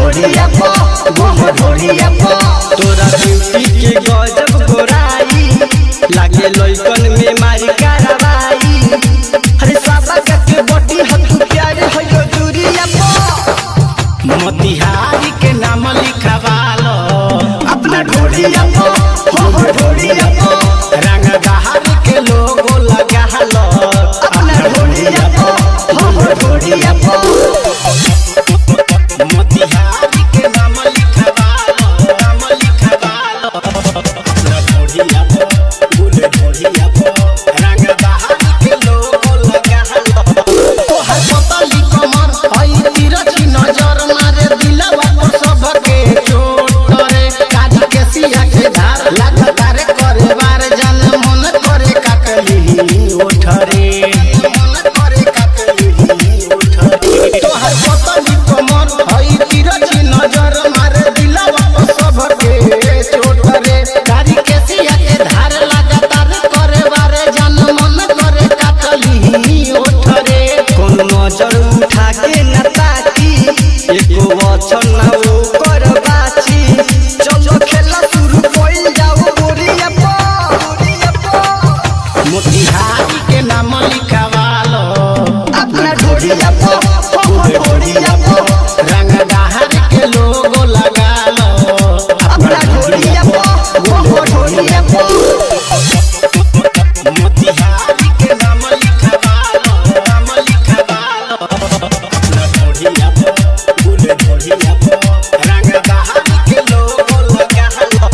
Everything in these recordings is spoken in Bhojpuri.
ढोड़िया पो ढोड़िया पो तोरा ब्यूटी के गजब गोराई लागे लइकन में मारी कारवाई हरे साबा के बॉडी हतु प्यारे होयो दूरिया पो मोतिहारी के नाम लिखवालो अपना ढोड़िया पो ढोड़िया पो रंग बहारी के लोगो लगालो अपना ढोड़िया पो ढोड़िया पो मोतिहारी के नाम लिखवालो अपना ढोड़िया पो ढोड़िया पो रंग बहारी के लोगो लगालो तोहर पतली कमर हई तिरछी नजर मारे दिलवा पर सबके चोट करे काजी के सिया के धार लागता रे करे बार जन मन करे काकली उठरे मन करे काकली उठरे तोहर पतली कमर हई तिरछी नजर मारे दिलवा पर सबके चोट करे काजी के सिया के धार लागता रे करे बार जन मन करे काकली उठरे कोन नजर उठा के न ताकी एको वचन ना ओ कर बाची चलो खेला शुरू होइल जाओ गोरिया पो मोतिहारी के नाम लिखवालो अपना ढोड़िया पो ढोड़िया पो रंग बहार के लोगो लगालो अपना ढोड़िया पो ढोड़िया पो मोतिहारी के नाम लिखवालो अपना ढोड़िया पो ढोड़िया पो रंग बहार के लोगो लगालो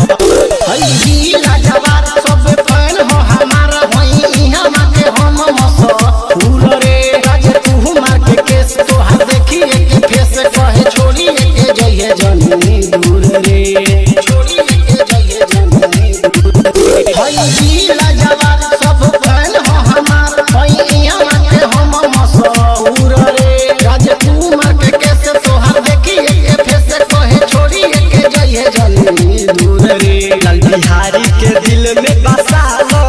हई जिला जवार सब फैन हो हमारा होई इहां के हम मशहूर रे राज तू मार के केस तोहार देखी एक फेस कहे छोड़ी के जइए जनी दूर रे छोड़ी के जइए जनी दूर हई जिला जवार सब फैन हो हमार होई इहां के हम मशहूर रे राज तू मार के केस तोहार देखी एक फेस कहे छोड़ी के जइए जनी दूर रे लाल बिहारी के दिल में बसा लो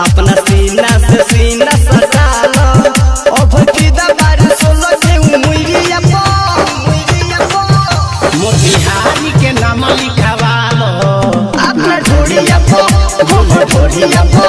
अपना सीना से सीना सटा लो अब किदा बार सोलो के मुइरिया पो मोतिहारी के नाम लिखवालो अपना ढोड़िया पो ढोड़िया पो